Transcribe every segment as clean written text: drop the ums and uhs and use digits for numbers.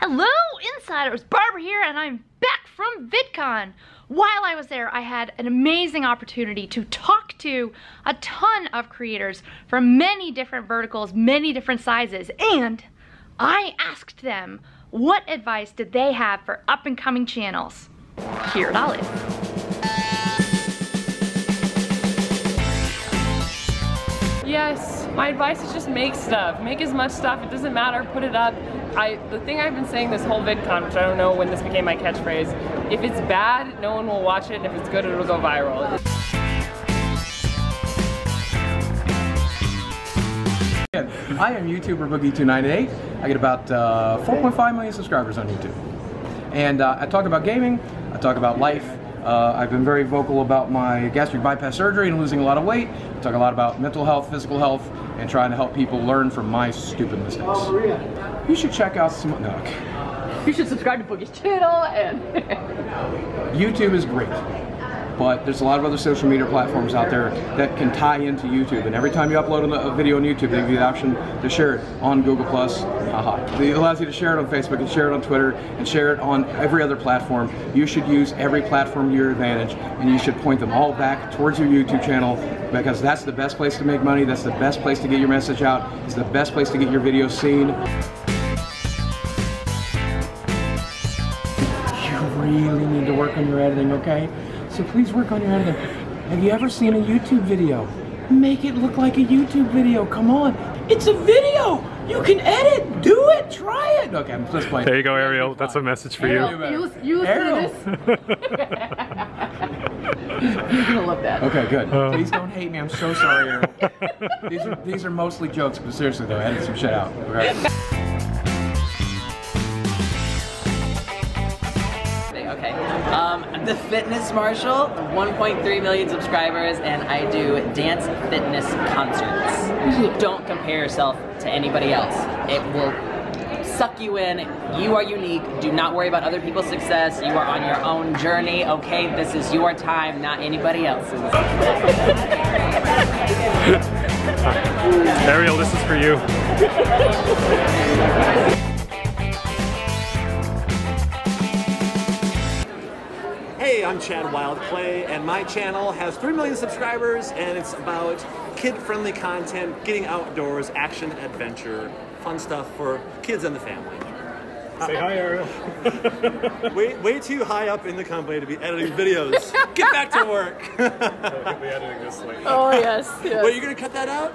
Hello, Insiders! Barbara here, and I'm back from VidCon. While I was there, I had an amazing opportunity to talk to a ton of creators from many different verticals, many different sizes, and I asked them what advice did they have for up-and-coming channels. Here it all is. Yes, my advice is just make stuff. Make as much stuff, it doesn't matter, put it up. The thing I've been saying this whole VidCon, which I don't know when this became my catchphrase, if it's bad, no one will watch it, and if it's good, it'll go viral. I am YouTuber Boogie2988. I get about 4.5 million subscribers on YouTube. And I talk about gaming, I talk about life. I've been very vocal about my gastric bypass surgery and losing a lot of weight. I talk a lot about mental health, physical health, and trying to help people learn from my stupid mistakes. You should check out some, no. You should subscribe to Boogie's channel and... YouTube is great, but there's a lot of other social media platforms out there that can tie into YouTube, and every time you upload a video on YouTube, they give you the option to share it on Google+. It allows you to share it on Facebook and share it on Twitter and share it on every other platform. You should use every platform to your advantage, and you should point them all back towards your YouTube channel, because that's the best place to make money, that's the best place to get your message out, it's the best place to get your videos seen. You really need to work on your editing, okay? So please work on your editing. Have you ever seen a YouTube video? Make it look like a YouTube video, come on. It's a video! You can edit, do it, try it! Okay, I'm just playing. There you go, Ariel. That's a message for you. Use Ariel. this. You're gonna love that. Okay, good. Please don't hate me, I'm so sorry, Ariel. These are mostly jokes, but seriously though, edit some shit out, okay? I'm the fitness marshal, 1.3 million subscribers, and I do dance fitness concerts. Don't compare yourself to anybody else. It will suck you in. You are unique. Do not worry about other people's success. You are on your own journey, okay? This is your time, not anybody else's. Ariel, this is for you. Hey, I'm Chad Wildclay, and my channel has 3 million subscribers, and it's about kid-friendly content, getting outdoors, action, adventure, fun stuff for kids and the family. Say hi, Ariel. way too high up in the company to be editing videos. Get back to work. He'll be editing this later. Oh, yes. Wait, you're gonna cut that out?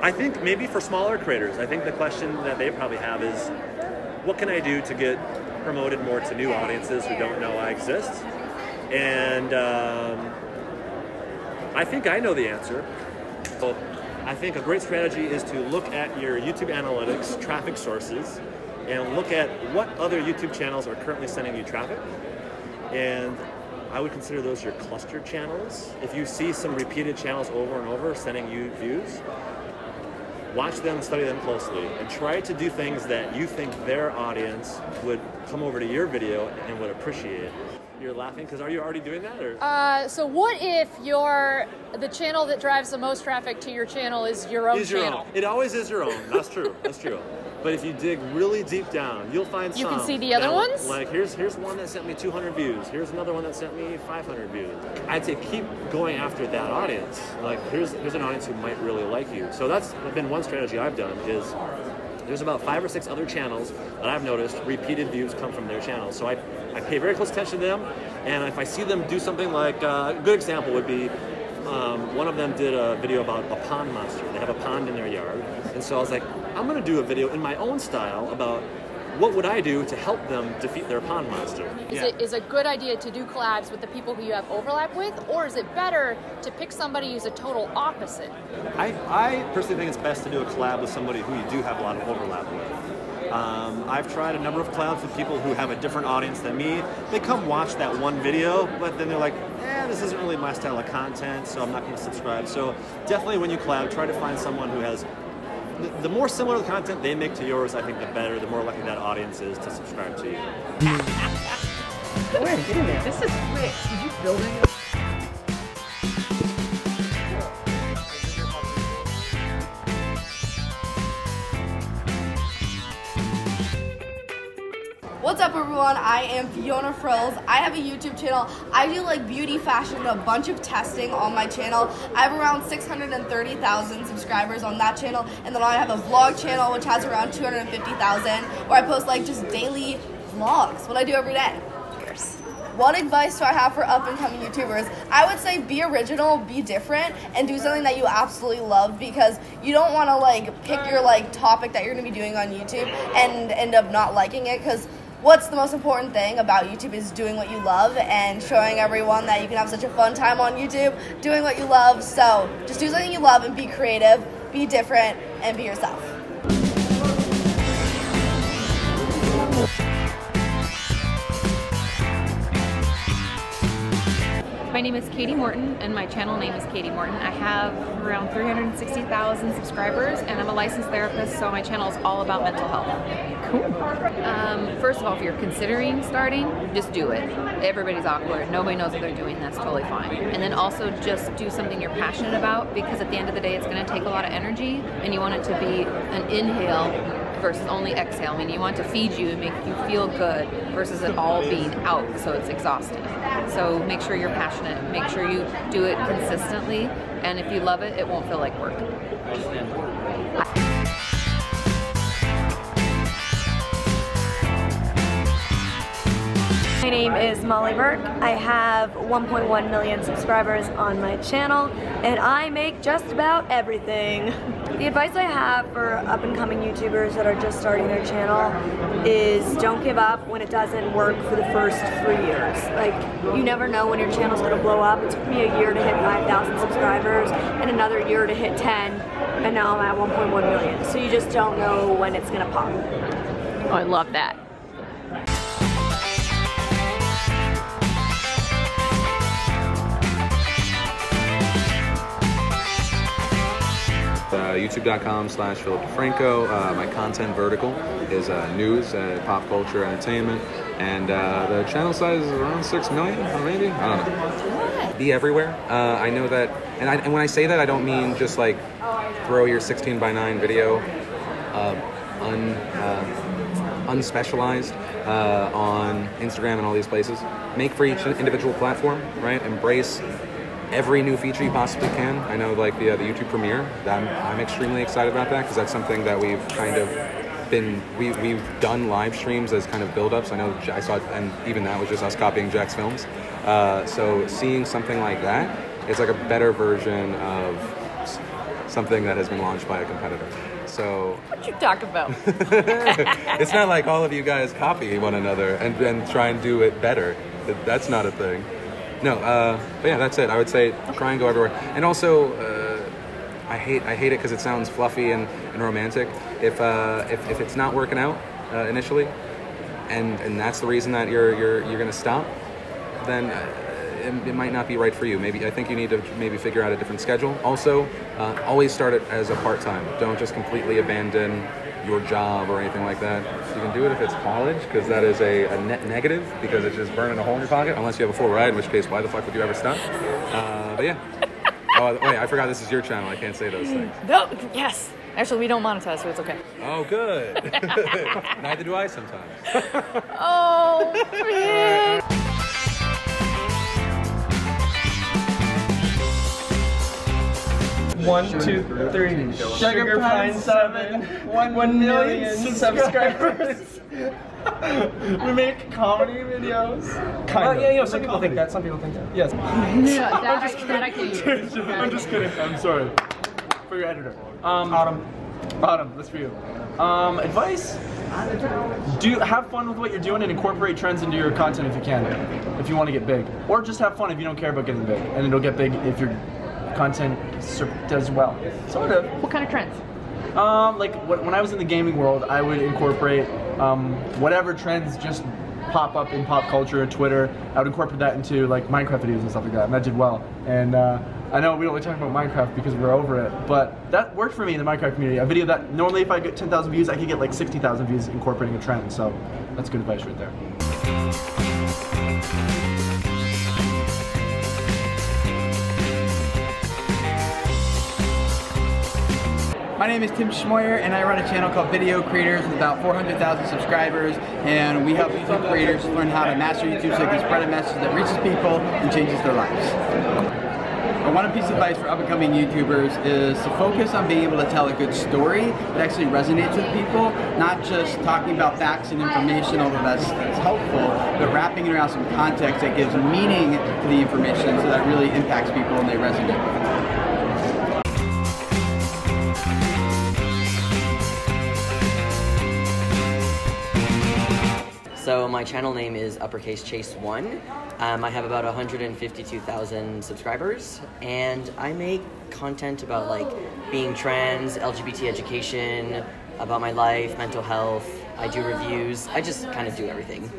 I think maybe for smaller creators, I think the question that they probably have is, what can I do to get promoted more to new audiences who don't know I exist? And I think I know the answer. So I think a great strategy is to look at your YouTube analytics, traffic sources, and look at what other YouTube channels are currently sending you traffic. And I would consider those your cluster channels. If you see some repeated channels over and over sending you views, watch them, study them closely, and try to do things that you think their audience would come over to your video and would appreciate. You're laughing because are you already doing that? Or? So what if the channel that drives the most traffic to your channel is your own channel? It always is your own. That's true. That's true. But if you dig really deep down, you'll find some. You can see the other ones? Like here's one that sent me 200 views. Here's another one that sent me 500 views. I'd say keep going after that audience. Like here's an audience who might really like you. So that's been one strategy I've done is there's about 5 or 6 other channels that I've noticed repeated views come from their channels. So I pay very close attention to them, and if I see them do something like, a good example would be, one of them did a video about a pond monster. They have a pond in their yard, and so I was like, I'm gonna do a video in my own style about what would I do to help them defeat their pond monster. Is it a good idea to do collabs with the people who you have overlap with, or is it better to pick somebody who's a total opposite? I personally think it's best to do a collab with somebody who you do have a lot of overlap with. I've tried a number of collabs with people who have a different audience than me. They come watch that one video, but then they're like, this isn't really my style of content, so I'm not going to subscribe. So definitely when you collab, try to find someone who has, the more similar the content they make to yours, I think the better, the more likely that audience is to subscribe to you. Go ahead, get in there. This is quick. Did you build it? What's up everyone, I am Fiona Frills. I have a YouTube channel. I do like beauty, fashion, and a bunch of testing on my channel. I have around 630,000 subscribers on that channel, and then I have a vlog channel which has around 250,000 where I post like just daily vlogs, what I do every day. What advice do I have for up and coming YouTubers? I would say be original, be different, and do something that you absolutely love, because you don't want to like pick your like topic that you're going to be doing on YouTube and end up not liking it, because what's the most important thing about YouTube is doing what you love and showing everyone that you can have such a fun time on YouTube doing what you love. So just do something you love and be creative, be different, and be yourself. My name is Katie Morton, and my channel name is Katie Morton. I have around 360,000 subscribers, and I'm a licensed therapist, so my channel is all about mental health. Cool. First of all, if you're considering starting, just do it. Everybody's awkward. Nobody knows what they're doing. That's totally fine. And then also just do something you're passionate about, because at the end of the day, it's going to take a lot of energy, and you want it to be an inhale versus only exhale. I mean, you want to feed you and make you feel good versus it all being out, so it's exhausting. So make sure you're passionate, make sure you do it consistently, and if you love it, it won't feel like work. My name is Molly Burke. I have 1.1 million subscribers on my channel, and I make just about everything. The advice I have for up and coming YouTubers that are just starting their channel is don't give up when it doesn't work for the first 3 years. Like, you never know when your channel's gonna blow up. It took me a year to hit 5,000 subscribers and another year to hit 10, and now I'm at 1.1 million. So you just don't know when it's gonna pop. Oh, I love that. YouTube.com/DeFranco. My content vertical is news, pop culture, entertainment, and the channel size is around 6 million, or maybe, I don't know. Be everywhere. I know that, and when I say that, I don't mean just like throw your 16:9 video unspecialized on Instagram and all these places. Make for each individual platform, right? Embrace every new feature you possibly can. I know, like the YouTube Premiere, I'm extremely excited about that, because that's something that we've kind of been, we've done live streams as kind of build-ups. I know I saw it, and even that was just us copying Jack's films. So seeing something like that, it's like a better version of something that has been launched by a competitor. So what you talk about? It's not like all of you guys copy one another and then try and do it better. That's not a thing. No, but yeah, that's it. I would say try and go everywhere. And also, I hate it because it sounds fluffy and romantic. If it's not working out initially, and that's the reason that you're gonna stop, then it might not be right for you. I think you need to maybe figure out a different schedule. Also, always start it as a part-time. Don't just completely abandon your job or anything like that. You can do it if it's college, because that is a net negative, because it's just burning a hole in your pocket, unless you have a full ride, in which case, why the fuck would you ever stop? But yeah. Oh, wait, I forgot this is your channel. I can't say those things. No, yes. Actually, we don't monetize, so it's okay. Oh, good. Neither do I sometimes. Oh, man. One, two, three. Sugar Pine 7. 1 million subscribers. We make comedy videos. Kind of. Yeah, some people think that. Some people think that. Yes. Yeah, I'm just kidding. I'm just kidding. I'm sorry. For your editor. Autumn, that's for you. Advice? Have fun with what you're doing and incorporate trends into your content if you can. If you want to get big. Or just have fun if you don't care about getting big. And it'll get big if your content does well. Sort of. What kind of trends? Like when I was in the gaming world, I would incorporate whatever trends just pop up in pop culture, Twitter. I would incorporate that into like Minecraft videos and stuff like that, and that did well. And I know we don't really talk about Minecraft because we're over it, but that worked for me in the Minecraft community. A video that normally if I get 10,000 views, I could get like 60,000 views incorporating a trend. So that's good advice right there. My name is Tim Schmoyer, and I run a channel called Video Creators with about 400,000 subscribers, and we help YouTube creators learn how to master YouTube so they can spread a message that reaches people and changes their lives. One piece of advice for up-and-coming YouTubers is to focus on being able to tell a good story that actually resonates with people, not just talking about facts and information, although that's helpful, but wrapping it around some context that gives meaning to the information so that really impacts people and they resonate with it. So my channel name is uppercase Chase1. I have about 152,000 subscribers, and I make content about like being trans, LGBT education, about my life, mental health. I do reviews. I just kind of do everything.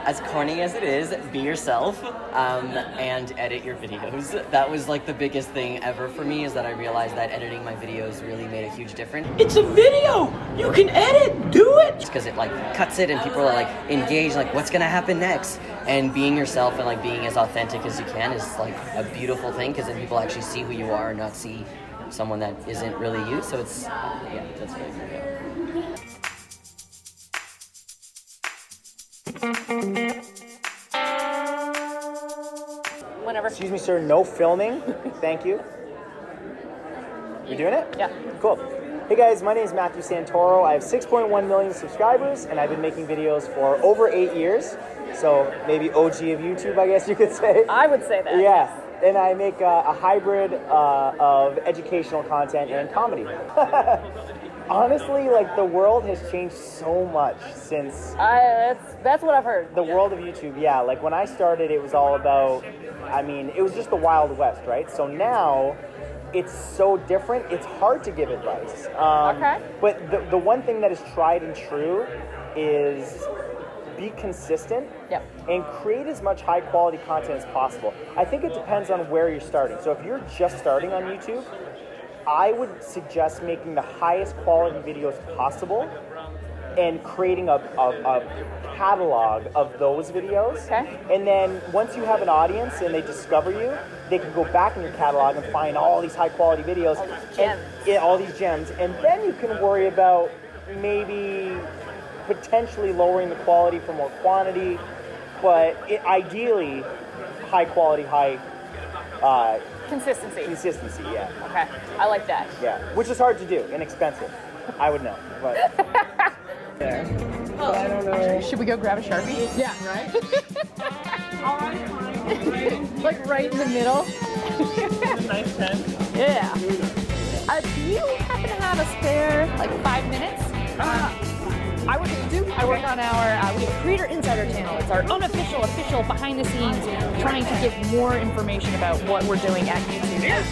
As corny as it is, be yourself and edit your videos. That was like the biggest thing ever for me, is that I realized that editing my videos really made a huge difference. It's a video! You can edit! Do it! Because it like cuts it and people are like engaged, like what's gonna happen next? And being yourself and like being as authentic as you can is like a beautiful thing, because then people actually see who you are and not see someone that isn't really you. So it's, yeah, that's really cool. Whenever. Excuse me, sir, no filming. Thank you. You doing it? Yeah. Cool. Hey guys, my name is Matthew Santoro. I have 6.1 million subscribers, and I've been making videos for over 8 years. So maybe OG of YouTube, I guess you could say. I would say that. Yeah. And I make a hybrid of educational content and comedy. Honestly, like, the world has changed so much since... that's what I've heard. The world of YouTube, yeah. Like, when I started, it was all about... I mean, it was just the Wild West, right? So now, it's so different, it's hard to give advice. Okay. But the one thing that is tried and true is be consistent and create as much high-quality content as possible. I think it depends on where you're starting. So if you're just starting on YouTube, I would suggest making the highest quality videos possible and creating a catalog of those videos. Okay. And then once you have an audience and they discover you, they can go back in your catalog and find all these high quality videos. All these gems. And then you can worry about maybe potentially lowering the quality for more quantity, but ideally high quality, consistency. Consistency, yeah. Okay, I like that. Yeah, which is hard to do and expensive. I would know, but. I don't know. Should we go grab a Sharpie? Yeah, right? All right, fine. Like right in the middle. Nice pen. Yeah. Do you happen to have a spare, like 5 minutes? I work at YouTube. I work on our, we have a Creator Insider channel. It's our unofficial, official, behind the scenes, trying to give more information about what we're doing at YouTube.